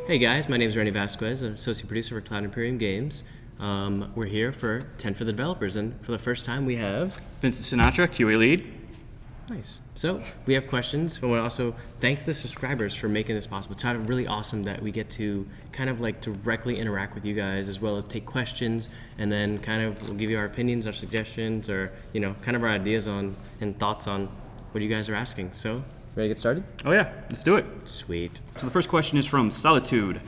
Hey guys, my name is Randy Vasquez, an associate producer for Cloud Imperium Games. We're here for 10 for the developers, and for the first time we have Vincent Sinatra, QA lead. Nice. So we have questions. I want to also thank the subscribers for making this possible. It's really awesome that we get to kind of like directly interact with you guys, as well as take questions, and then kind of we'll give you our opinions, our suggestions, or kind of our ideas on and thoughts on what you guys are asking. So ready to get started? Oh yeah, let's do it. Sweet. So the first question is from Solitude.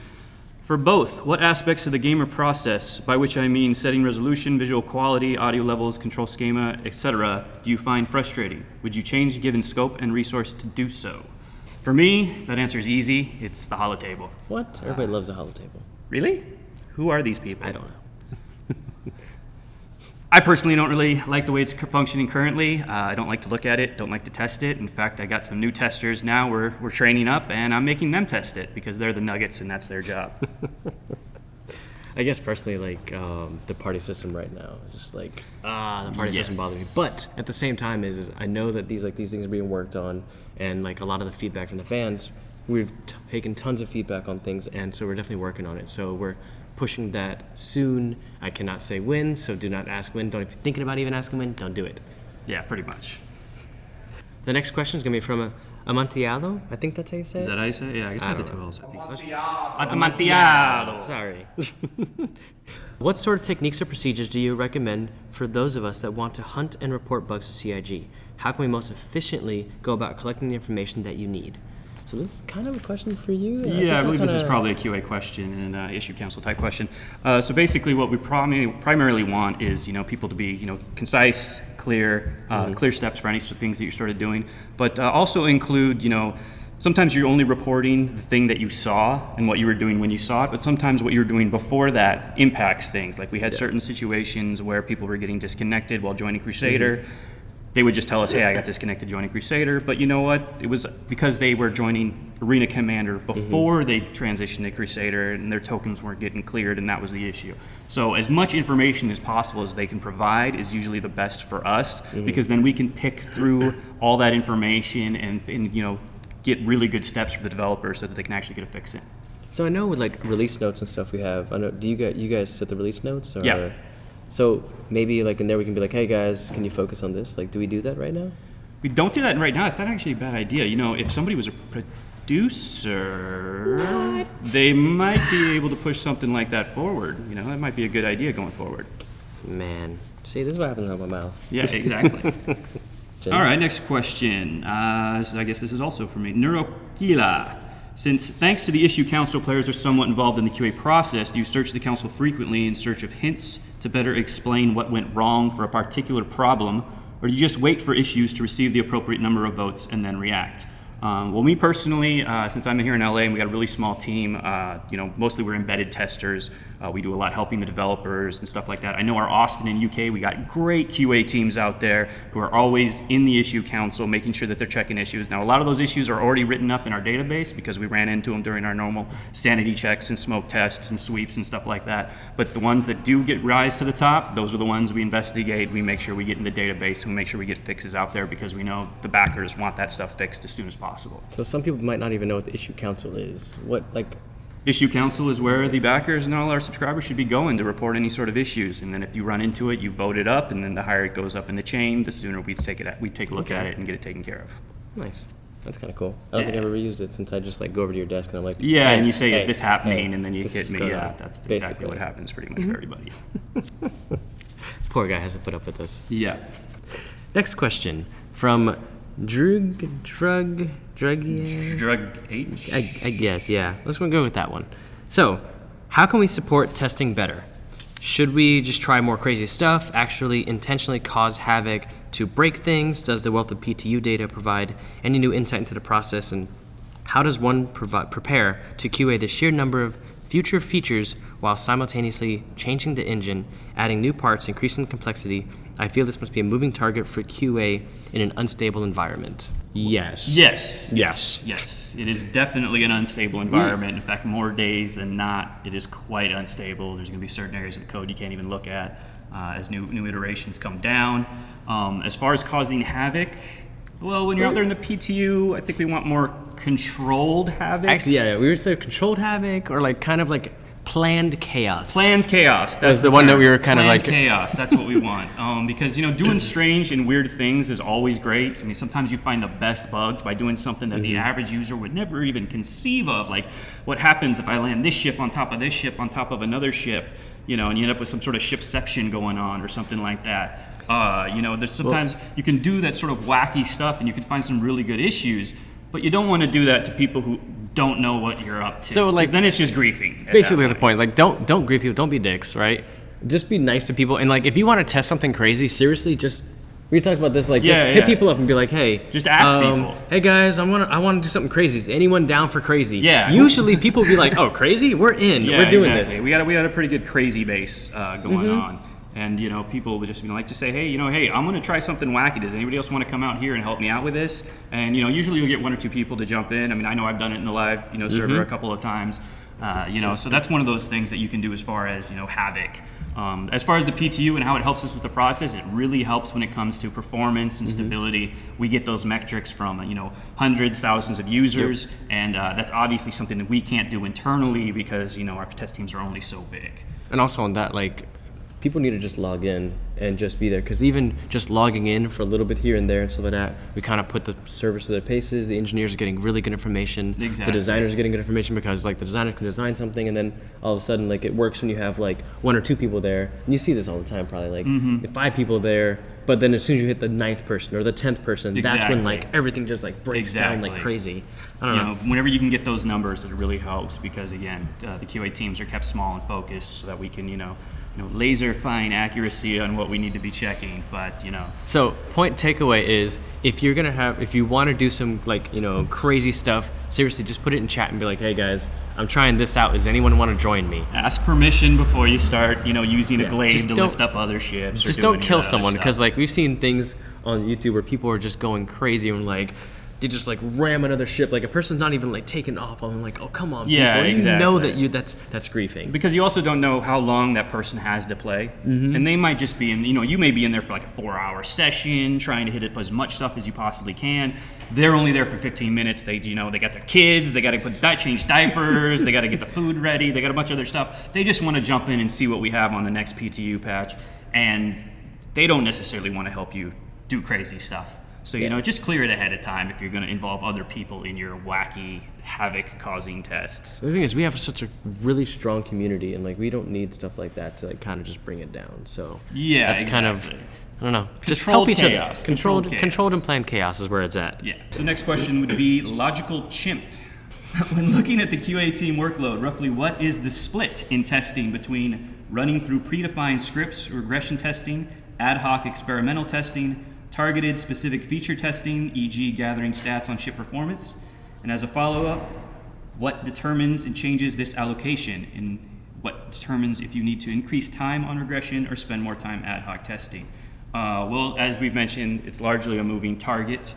For both, what aspects of the gamer process, by which I mean setting resolution, visual quality, audio levels, control schema, etc., do you find frustrating? Would you change given scope and resource to do so? For me, that answer is easy. It's the holotable. What? Everybody loves a holotable. Really? Who are these people? I don't know. I personally don't really like the way it's functioning currently. I don't like to look at it, don't like to test it. In fact, I got some new testers now. We're training up, and I'm making them test it because they're the nuggets and that's their job. I guess personally, like the party system right now is just like the party system bothers me. But at the same time, is I know that these things are being worked on, and like a lot of the feedback from the fans, we've taken tons of feedback on things, and so we're definitely working on it. So we're pushing that soon. I cannot say when, so do not ask when. Don't, if you're thinking about even asking when, don't do it. Yeah, pretty much. The next question is going to be from Amontillado. I think that's how you say it. Is that how you say it? Yeah, I guess I had the two L's. Amontillado. Sorry. What sort of techniques or procedures do you recommend for those of us that want to hunt and report bugs to CIG? How can we most efficiently go about collecting the information that you need? So this is kind of a question for you. Yeah, I believe this is probably a QA question and issue council type question. So basically, what we primarily want is people to be concise, clear, clear steps for any sort of things that you started doing, but also include sometimes you're only reporting the thing that you saw and what you were doing when you saw it, but sometimes what you were doing before that impacts things. Like we had certain situations where people were getting disconnected while joining Crusader. They would just tell us, hey, I got disconnected joining Crusader, but you know what? It was because they were joining Arena Commander before they transitioned to Crusader, and their tokens weren't getting cleared, and that was the issue. So as much information as possible as they can provide is usually the best for us, because then we can pick through all that information and get really good steps for the developers so that they can actually get a fix in. So I know with like release notes and stuff we have, I know, do you guys set the release notes? Or? Yeah. So maybe like in there we can be like, hey guys, can you focus on this? Like, do we do that right now? We don't do that right now. It's not actually a bad idea. If somebody was a producer, they might be able to push something like that forward. That might be a good idea going forward. Man, see, this is what happens out of my mouth. Yeah, exactly. All right, next question. I guess this is also for me. Neurokila. Since thanks to the issue council, players are somewhat involved in the QA process, do you search the council frequently in search of hints to better explain what went wrong for a particular problem, or do you just wait for issues to receive the appropriate number of votes and then react? Well, me personally, since I'm here in LA and we got a really small team, mostly we're embedded testers. We do a lot helping the developers and stuff like that. I know our Austin and UK, we got great QA teams out there who are always in the issue council, making sure that they're checking issues. Now, a lot of those issues are already written up in our database because we ran into them during our normal sanity checks and smoke tests and sweeps and stuff like that. But the ones that do rise to the top, those are the ones we investigate. We make sure we get in the database and we make sure we get fixes out there because we know the backers want that stuff fixed as soon as possible. So some people might not even know what the issue council is. Issue council is where the backers and all our subscribers should be going to report any sort of issues. And then if you run into it, you vote it up, and then the higher it goes up in the chain, the sooner we take a look at it and get it taken care of. Nice. That's kind of cool. I don't think I've ever used it since I just go over to your desk and I'm like, yeah, hey, and you say, hey, is this happening? Hey, and then you hit me. Yeah, that's basically exactly what happens pretty much for everybody. Poor guy has to put up with this. Yeah. Next question from Drug H? I guess, yeah. Let's go with that one. So, how can we support testing better? Should we just try more crazy stuff, actually intentionally cause havoc to break things? Does the wealth of PTU data provide any new insight into the process? And how does one prepare to QA the sheer number of future features while simultaneously changing the engine, adding new parts, increasing the complexity? I feel this must be a moving target for QA in an unstable environment. Yes. It is definitely an unstable environment. In fact, more days than not, it is quite unstable. There's going to be certain areas of the code you can't even look at as new iterations come down. As far as causing havoc, well, when you're out there in the PTU, I think we want more controlled havoc. Actually, yeah, we would say controlled havoc or like kind of like planned chaos. Planned chaos. That's the one that we were kind of planned like chaos. That's what we want. Because doing strange and weird things is always great. I mean, sometimes you find the best bugs by doing something that the average user would never even conceive of. Like, what happens if I land this ship on top of this ship on top of another ship? And you end up with some sort of shipception going on or something like that. There's sometimes you can do that sort of wacky stuff and you can find some really good issues, but you don't want to do that to people who don't know what you're up to. So, like, then it's just griefing. Basically the point, like, don't grief people, don't be dicks, right? Just be nice to people, and like, if you want to test something crazy, seriously, we talked about this, like, hit people up and be like, hey, just ask people. Hey guys, I want to do something crazy. Is anyone down for crazy? Yeah. Usually people will be like, oh, crazy? We're in. Yeah, we're doing exactly. this. We got a pretty good crazy base going on. And people would just be like to say, hey, I'm going to try something wacky. Does anybody else want to come out here and help me out with this? And usually you'll get 1 or 2 people to jump in. I mean, I know I've done it in the live server a couple of times. So that's one of those things that you can do as far as havoc. As far as the PTU and how it helps us with the process, it really helps when it comes to performance and stability. We get those metrics from hundreds, thousands of users, and that's obviously something that we can't do internally because our test teams are only so big. And also on that, like, people need to just log in and just be there, because even just logging in for a little bit here and there and stuff like that, we kind of put the servers to their paces. The engineers are getting really good information. Exactly. The designers are getting good information, because like the designer can design something and then all of a sudden like it works when you have like 1 or 2 people there. And you see this all the time, probably like 5 people there, but then as soon as you hit the 9th person or the 10th person, that's when like everything just like breaks down like crazy. I don't know. Whenever you can get those numbers, it really helps, because again, the QA teams are kept small and focused so that we can laser fine accuracy on what we need to be checking, but So point takeaway is, if you want to do some like crazy stuff, seriously, just put it in chat and be like, hey guys, I'm trying this out. Does anyone want to join me? Ask permission before you start using a glaive to lift up other ships. Just don't kill someone, because like we've seen things on YouTube where people are just going crazy and like they just like ram another ship, like a person's not even like taking off. I'm like, oh come on, yeah, people. Exactly. You know that that's griefing, because you also don't know how long that person has to play, and they might just be in. You may be in there for like a 4-hour session trying to hit it as much stuff as you possibly can. They're only there for 15 minutes. They they got their kids. They got to change diapers. They got to get the food ready. They got a bunch of other stuff. They just want to jump in and see what we have on the next PTU patch, and they don't necessarily want to help you do crazy stuff. So, just clear it ahead of time if you're going to involve other people in your wacky, havoc-causing tests. The thing is, we have such a really strong community, and like we don't need stuff like that to like kind of just bring it down. So yeah, that's kind of, I don't know, just help each other. Controlled and planned chaos is where it's at. Yeah. So next question would be logical chimp. When looking at the QA team workload, roughly what is the split in testing between running through predefined scripts, regression testing, ad hoc experimental testing, targeted specific feature testing, e.g. gathering stats on ship performance? And as a follow-up, what determines and changes this allocation, and what determines if you need to increase time on regression or spend more time ad hoc testing? Well, as we've mentioned, it's largely a moving target.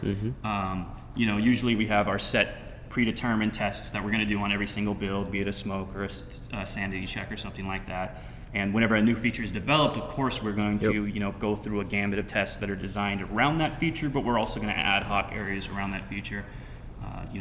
Usually we have our set predetermined tests that we're going to do on every single build, be it a smoke or a sanity check or something like that. And whenever a new feature is developed, of course, we're going to go through a gambit of tests that are designed around that feature, but we're also going to ad hoc areas around that feature,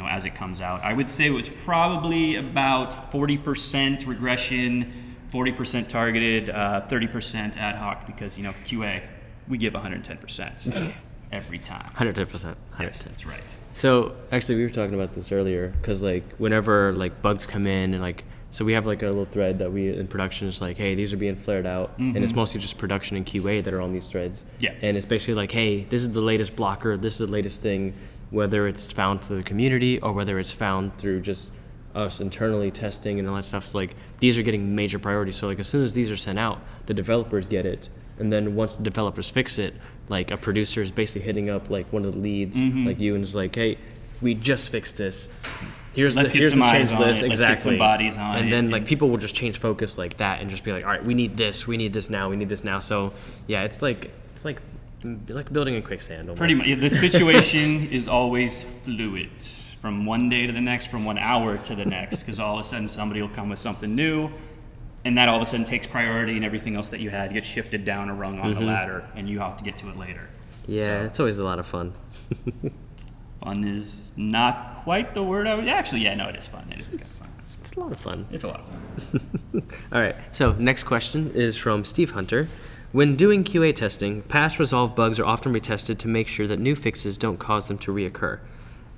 as it comes out. I would say it's probably about 40% regression, 40% targeted, 30% ad hoc, because QA, we give 110% every time. 110%. Yes, that's right. So actually, we were talking about this earlier, because like whenever like bugs come in and like. So we have like a little thread that we in production is like, hey, these are being flared out, and it's mostly just production and QA that are on these threads. Yeah. And it's basically like, hey, this is the latest blocker, this is the latest thing, whether it's found through the community or whether it's found through just us internally testing and all that stuff. So like these are getting major priority. So like as soon as these are sent out, the developers get it, and then once the developers fix it, like a producer is basically hitting up like one of the leads, like you, and is like, hey, we just fixed this. Here's the change list. Exactly. Let's get some bodies on it. And then like people will just change focus like that and just be like, all right, we need this now. So yeah, it's like building in quicksand almost. Pretty much. The situation is always fluid from one day to the next, from 1 hour to the next, because all of a sudden somebody will come with something new, and that all of a sudden takes priority, and everything else that you had gets shifted down a rung on the ladder, and you have to get to it later. Yeah, so. It's always a lot of fun. Fun is not quite the word I would... Actually, yeah, no, it is fun. It is kind of fun. It's a lot of fun. It's a lot of fun. All right, so next question is from Steve Hunter. When doing QA testing, past resolved bugs are often retested to make sure that new fixes don't cause them to reoccur.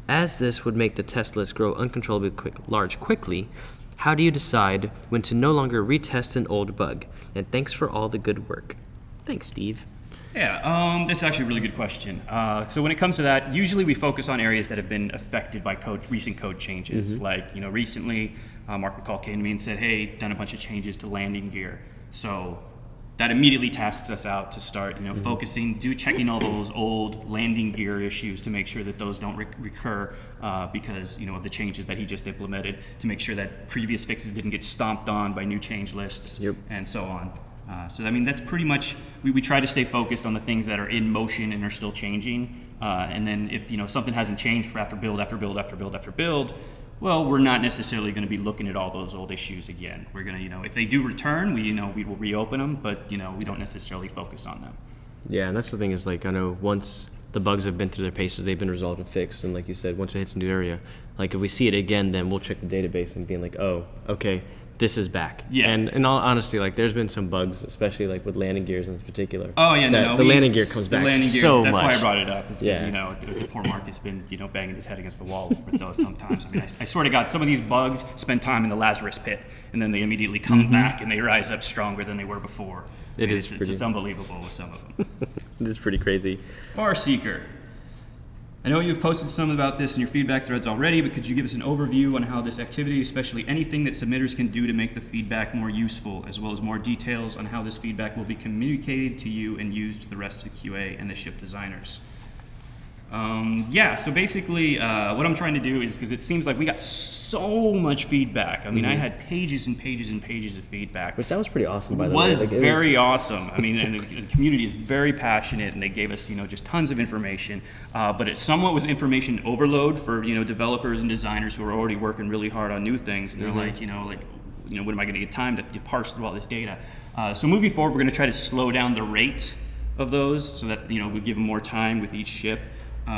As this would make the test list grow uncontrollably large quickly, how do you decide when to no longer retest an old bug? And thanks for all the good work. Thanks, Steve. Yeah, that's actually a really good question. So when it comes to that, usually we focus on areas that have been affected by recent code changes. Like, recently, Mark McCall came to me and said, hey, done a bunch of changes to landing gear. So that immediately tasks us out to start, focusing, checking all those old landing gear issues to make sure that those don't recur because, of the changes that he just implemented, to make sure that previous fixes didn't get stomped on by new change lists and so on. So, that's pretty much, we try to stay focused on the things that are in motion and are still changing. And then if, something hasn't changed for after build, after build, after build, after build, well, we're not necessarily going to be looking at all those old issues again. We're going to, if they do return, we will reopen them, but, we don't necessarily focus on them. Yeah, and that's the thing is, like, I know once the bugs have been through their paces, they've been resolved and fixed, and like you said, once it hits a new area, like if we see it again, then we'll check the database and being like, oh, okay, this is back. Yeah. And in all honesty, like there's been some bugs, especially like with landing gears in particular. Oh yeah, the landing gear comes back so much. That's why I brought it up. Is because the poor Mark has been banging his head against the wall with those sometimes. I swear to God, some of these bugs spend time in the Lazarus pit, and then they immediately come back and they rise up stronger than they were before. It's just unbelievable with some of them. It is pretty crazy. Farseeker. I know you've posted some about this in your feedback threads already, but could you give us an overview on how this activity, especially anything that submitters can do to make the feedback more useful, as well as more details on how this feedback will be communicated to you and used to the rest of the QA and the ship designers? So basically what I'm trying to do is, because it seems like we got so much feedback. I had pages and pages and pages of feedback. Which that was pretty awesome, by the way. It was very awesome. And the community is very passionate, and they gave us, just tons of information. But it somewhat was information overload for, developers and designers who are already working really hard on new things. And they're like, when am I going to get time to parse through all this data? So moving forward, we're going to try to slow down the rate of those so that, we give them more time with each ship.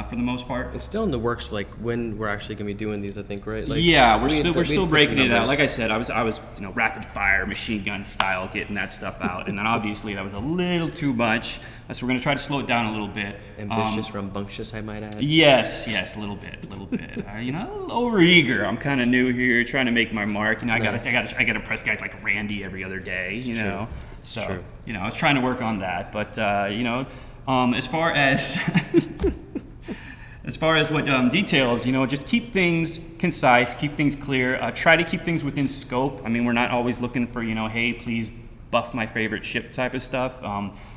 For the most part, it's still in the works. Like when we're actually going to be doing these, I think, right? Like, yeah, we're still breaking it out. Like I said, I was rapid fire machine gun style getting that stuff out, and then obviously that was a little too much. So we're going to try to slow it down a little bit. Ambitious, rambunctious, I might add. Yes, a little bit. A little over eager. I'm kind of new here, trying to make my mark. I got to press guys like Randy every other day. So True. I was trying to work on that, but as far as As far as what details, just keep things concise, keep things clear, try to keep things within scope. We're not always looking for, hey, please buff my favorite ship type of stuff.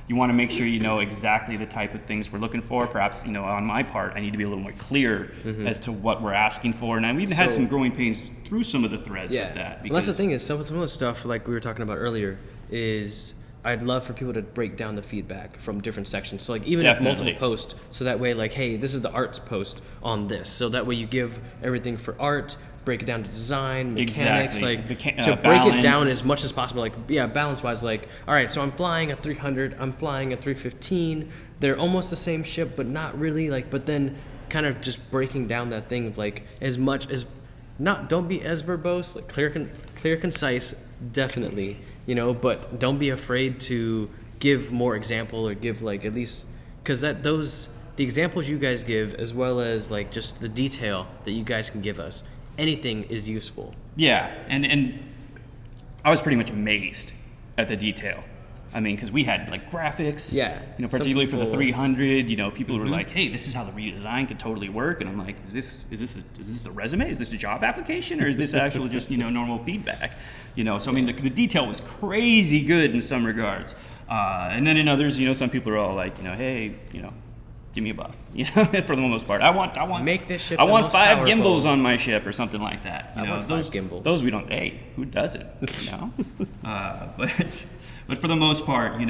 You want to make sure you know exactly the type of things we're looking for. Perhaps, on my part, I need to be a little more clear as to what we're asking for. And we've had some growing pains through some of the threads with that. Because that's the thing is, some of the stuff, like we were talking about earlier, is I'd love for people to break down the feedback from different sections. So like even if multiple posts, so that way like, hey, this is the arts post on this. So that way you give everything for art, break it down to design, mechanics, like to break it down as much as possible. Like, balance wise, like, all right, so I'm flying a 300, I'm flying a 315. They're almost the same ship, but not really. Like, but then kind of just breaking down that thing of like as much as don't be as verbose, like clear, concise, definitely. But don't be afraid to give more example or give like at least, because the examples you guys give, as well as like just the detail that you guys can give us, anything is useful. Yeah, and I was pretty much amazed at the detail. Because we had like graphics. Yeah. Particularly for the 300. People were like, "Hey, this is how the redesign could totally work," and I'm like, "Is this a resume? Is this a job application, or is this actual just normal feedback?" So the detail was crazy good in some regards, and then in others, some people are all like, "Hey, give me a buff." For the most part, I want make this ship. I want 5 gimbals on my ship or something like that. I want 5 gimbals. Those we don't. Hey, who does it? But for the most part,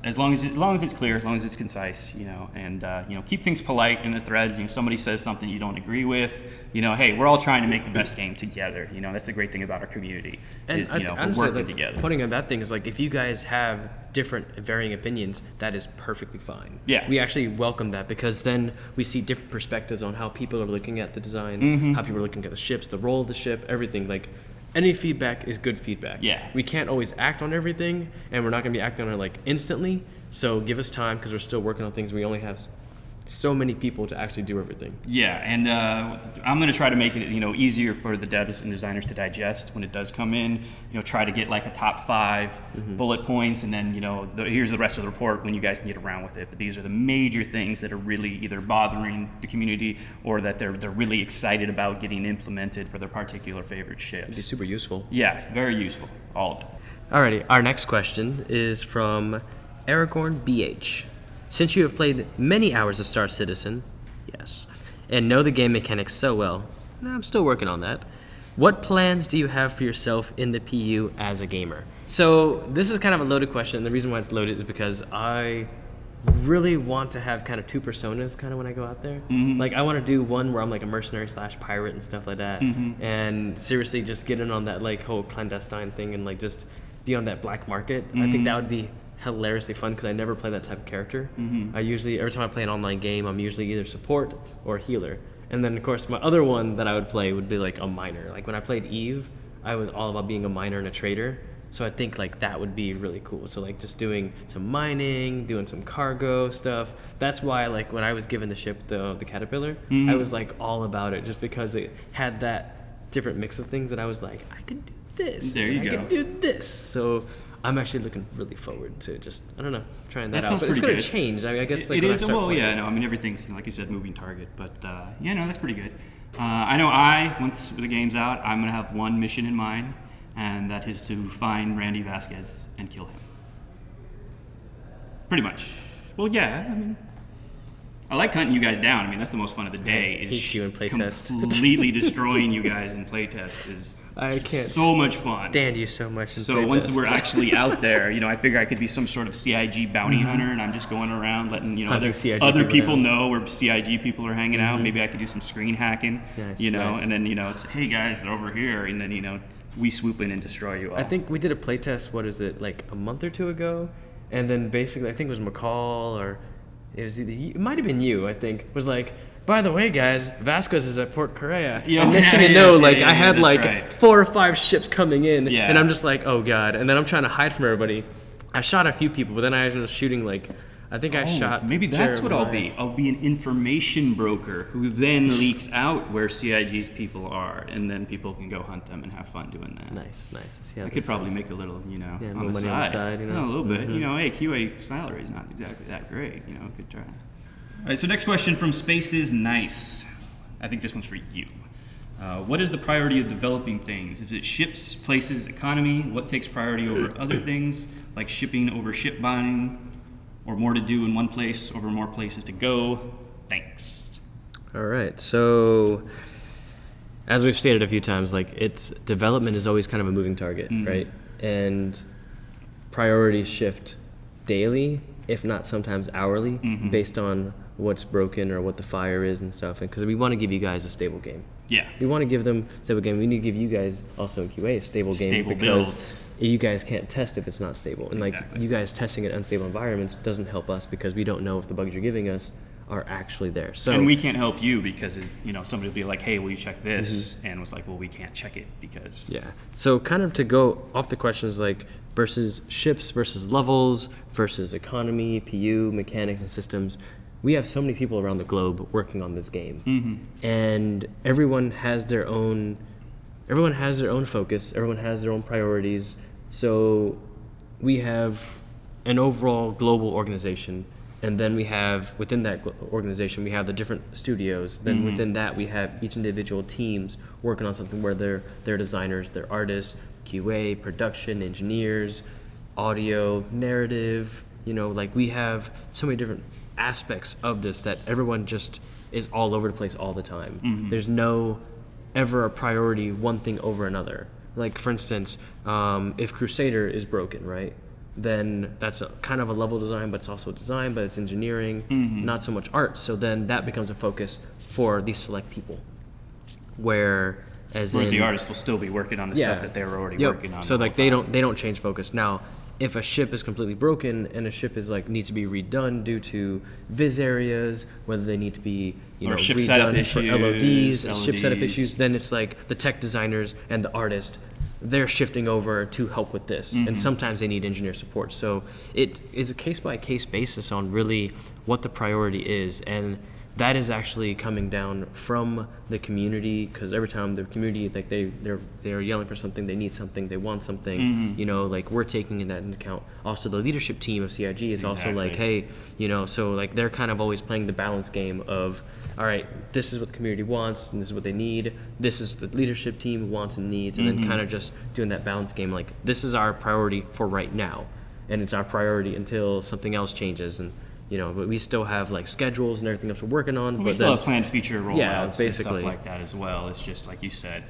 as long as it's clear, as long as it's concise, and keep things polite in the threads. If somebody says something you don't agree with, hey, we're all trying to make the best game together. That's the great thing about our community is we're working together. Putting on that thing is like if you guys have different varying opinions, that is perfectly fine. Yeah, we actually welcome that because then we see different perspectives on how people are looking at the designs, how people are looking at the ships, the role of the ship, everything. Like any feedback is good feedback. Yeah. We can't always act on everything, and we're not going to be acting on it like instantly. So give us time because we're still working on things. We only have so many people to actually do everything. Yeah, and I'm going to try to make it easier for the devs and designers to digest when it does come in. Try to get like a top 5 bullet points, and then here's the rest of the report when you guys can get around with it. But these are the major things that are really either bothering the community or that they're really excited about getting implemented for their particular favorite ships. It'd be super useful. Yeah, very useful, all of it. Alrighty, our next question is from Aragorn BH. Since you have played many hours of Star Citizen, yes, and know the game mechanics so well, I'm still working on that, what plans do you have for yourself in the PU as a gamer? So this is kind of a loaded question. The reason why it's loaded is because I really want to have kind of 2 personas kind of when I go out there. Like I want to do one where I'm like a mercenary / pirate and stuff like that, and seriously just get in on that like whole clandestine thing and like just be on that black market. I think that would be hilariously fun because I never play that type of character. I usually, every time I play an online game, I'm usually either support or healer. And then of course my other one that I would play would be like a miner. Like when I played Eve, I was all about being a miner and a trader. So I think like that would be really cool. So like just doing some mining, doing some cargo stuff. That's why like when I was given the ship, the Caterpillar, I was like all about it just because it had that different mix of things that I was like, I could do this. There you go. I could do this. So I'm actually looking really forward to just, I don't know, trying that out. Sounds but it's pretty going to change. I guess like it is. Well, yeah, no, I mean everything's like you said, moving target. But that's pretty good. I know once the game's out, I'm going to have one mission in mind, and that is to find Randy Vasquez and kill him. Pretty much. Well, yeah. I mean, I like hunting you guys down. I mean, that's the most fun of the day. Is you in playtest. Completely destroying you guys in playtest is so much fun. Stand you so much in so playtest. Once we're actually out there, I figure I could be some sort of CIG bounty hunter, and I'm just going around letting other people know where CIG people are hanging out. Maybe I could do some screen hacking, nice. And then say, hey guys, they're over here, and then we swoop in and destroy you all. I think we did a playtest. What is it, like a month or 2 ago? And then basically, I think it was McCall or. It might have been you, I think, was like, by the way, guys, Vasquez is at Port Correa. And next thing you know, I had 4 or 5 ships coming in, and I'm just like, oh, God. And then I'm trying to hide from everybody. I shot a few people, but then I was shooting, I think I shot maybe that's Jeremiah. What I'll be. I'll be an information broker who then leaks out where CIG's people are, and then people can go hunt them and have fun doing that. Nice. I could probably make a little, on the money side. on the side, a little bit. Hey, QA salary is not exactly that great. Good try. All right, so next question from Spaces Nice. I think this one's for you. What is the priority of developing things? Is it ships, places, economy? What takes priority over other things, like shipping over ship buying? Or more to do in one place over more places to go? Thanks. All right. So, as we've stated a few times, development is always kind of a moving target, right? And priorities shift daily, if not sometimes hourly, based on what's broken or what the fire is and stuff. And because we want to give you guys a stable game. Yeah. We want to give them a stable game. We need to give you guys also in QA a stable game because builds. You guys can't test if it's not stable. And Exactly. you guys testing in unstable environments doesn't help us because we don't know if the bugs you're giving us are actually there. So and we can't help you because somebody will be like, hey, will you check this? And was like, well, we can't check it because So kind of to go off the questions versus ships versus levels versus economy, PU, mechanics and systems. We have so many people around the globe working on this game, and everyone has their own focus. Everyone has their own priorities. So we have an overall global organization, and then we have within that organization we have the different studios. Then within that we have each individual teams working on something where they're designers, they're artists, QA, production, engineers, audio, narrative. We have so many different aspects of this that everyone just is all over the place all the time. There's no ever a priority one thing over another. Like for instance, if Crusader is broken, right? then that's kind of a level design, but it's also design, but it's engineering, not so much art. So then that becomes a focus for these select people. Whereas the artist will still be working on the stuff that they were already working on. So like they don't change focus. Now, if a ship is completely broken and a ship is like needs to be redone due to viz areas, whether they need to be ship setup redone for issues, LODs, ship setup issues, then it's like the tech designers and the artist, they're shifting over to help with this. And sometimes they need engineer support. So it is a case by case basis on really what the priority is, and that is actually coming down from the community, because every time the community, like they're yelling for something, they need something, they want something, like we're taking that into account. Also, the leadership team of CIG is also like, hey, so like they're kind of always playing the balance game of, all right, this is what the community wants and this is what they need. This is the leadership team who wants and needs, and then kind of just doing that balance game. Like, this is our priority for right now, and it's our priority until something else changes. And but we still have like schedules and everything else we're working on. We still have planned feature rollouts and basically stuff like that as well. It's just like you said,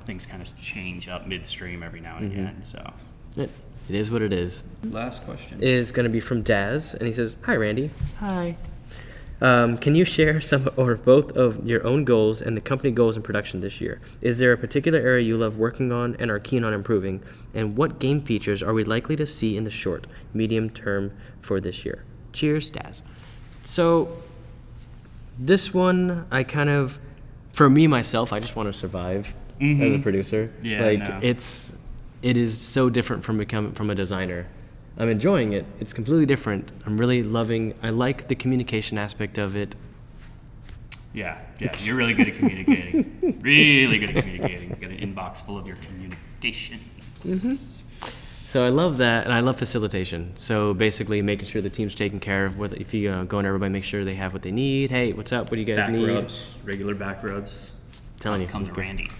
things kind of change up midstream every now and again. So it is what it is. Last question is going to be from Daz, and he says, "Hi, Randy." Hi. Can you share some or both of your own goals and the company goals in production this year? Is there a particular area you love working on and are keen on improving? And what game features are we likely to see in the short, medium term for this year? Cheers, Daz. So this one, I kind of, for me, myself, I just want to survive as a producer. Yeah, it is so different from a designer. I'm enjoying it. It's completely different. I'm really I like the communication aspect of it. Yeah, you're really good at communicating. Really good at communicating. You got an inbox full of your communication. So I love that, and I love facilitation. So basically making sure the team's taken care of. If you go into everybody, make sure they have what they need. Hey, what's up? What do you guys need? Back rubs, regular back rubs. Telling you. Come to Randy.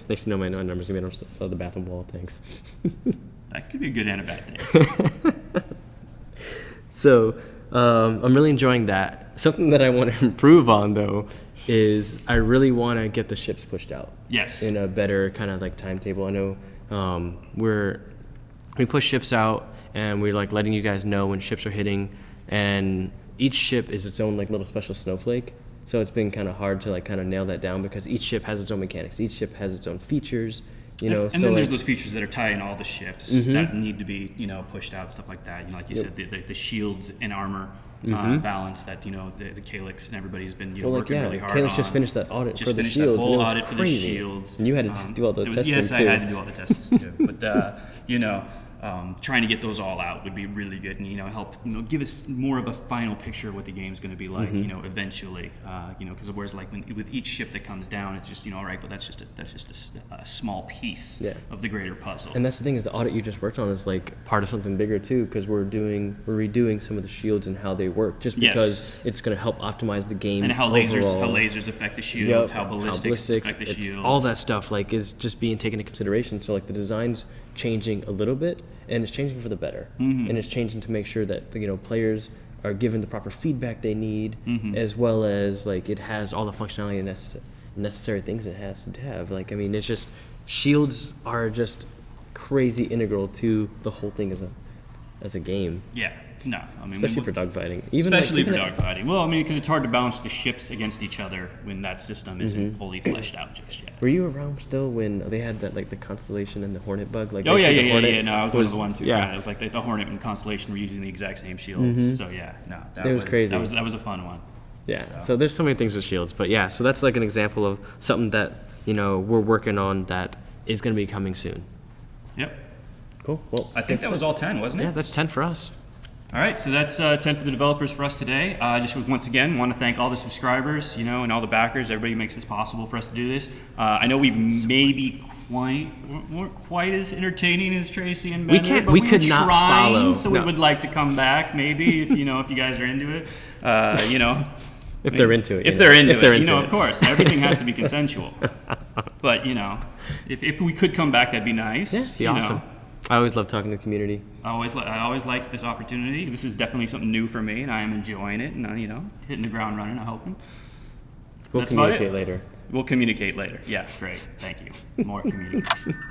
Next to know my number's going to be on the bathroom wall. Thanks. That could be a good and a bad thing. So I'm really enjoying that. Something that I want to improve on, though, is I really want to get the ships pushed out. Yes. In a better kind of like timetable. I know we push ships out, and we're like letting you guys know when ships are hitting, and each ship is its own like little special snowflake. So it's been kind of hard to like kind of nail that down, because each ship has its own mechanics. Each ship has its own features. And then there's those features that are tying all the ships that need to be, pushed out, stuff like that. Like you said, the shields and armor balance that, the Calyx and everybody's been working really hard on. Calyx just finished that audit for the shields. That whole audit for the shields. And you had to do all the testing too. Yes, I had to do all the tests too. But, trying to get those all out would be really good, and help give us more of a final picture of what the game's going to be like, eventually, because whereas like with each ship that comes down, it's just all right, but that's just a small piece of the greater puzzle. And that's the thing, is the audit you just worked on is like part of something bigger too, because we're redoing some of the shields and how they work, just because it's going to help optimize the game, and how overall. lasers affect the shields, how ballistics affect the shields, all that stuff like is just being taken into consideration. So like the design's changing a little bit, and it's changing for the better, and it's changing to make sure that players are given the proper feedback they need, as well as like it has all the functionality and necessary things it has to have. Like, I mean, it's just shields are just crazy integral to the whole thing as a game. Yeah. No, I mean, especially for dogfighting. Especially for dogfighting. Well, I mean, because it's hard to balance the ships against each other when that system isn't fully fleshed out just yet. Were you around still when they had that, like the Constellation and the Hornet bug? Like, oh yeah. No, I was one of the ones who got it. It was like the Hornet and Constellation were using the exact same shields. So yeah, no, that was crazy. That was a fun one. Yeah. So there's so many things with shields, but yeah. So that's like an example of something that we're working on that is going to be coming soon. Yep. Cool. Well, I think that was all 10, wasn't it? Yeah, that's 10 for us. All right, so that's 10 for the developers for us today. Just once again, want to thank all the subscribers, and all the backers. Everybody who makes this possible for us to do this. I know we maybe weren't quite as entertaining as Tracy and Ben. We could not follow. So we would like to come back, maybe if you guys are into it. If they're into it. If they're into it, of course, everything has to be consensual. But if we could come back, that'd be nice. Yeah, it'd be awesome. I always love talking to the community. I always like this opportunity. This is definitely something new for me, and I am enjoying it. And hitting the ground running. I'm hoping. We'll communicate later. We'll communicate later. Yeah, great. Thank you. More communication.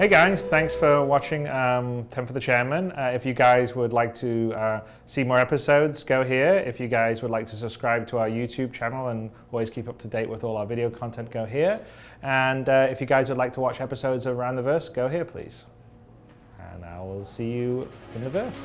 Hey guys, thanks for watching 10 for the Chairman. If you guys would like to see more episodes, go here. If you guys would like to subscribe to our YouTube channel and always keep up to date with all our video content, go here. And if you guys would like to watch episodes of Around the Verse, go here please. And I will see you in the verse.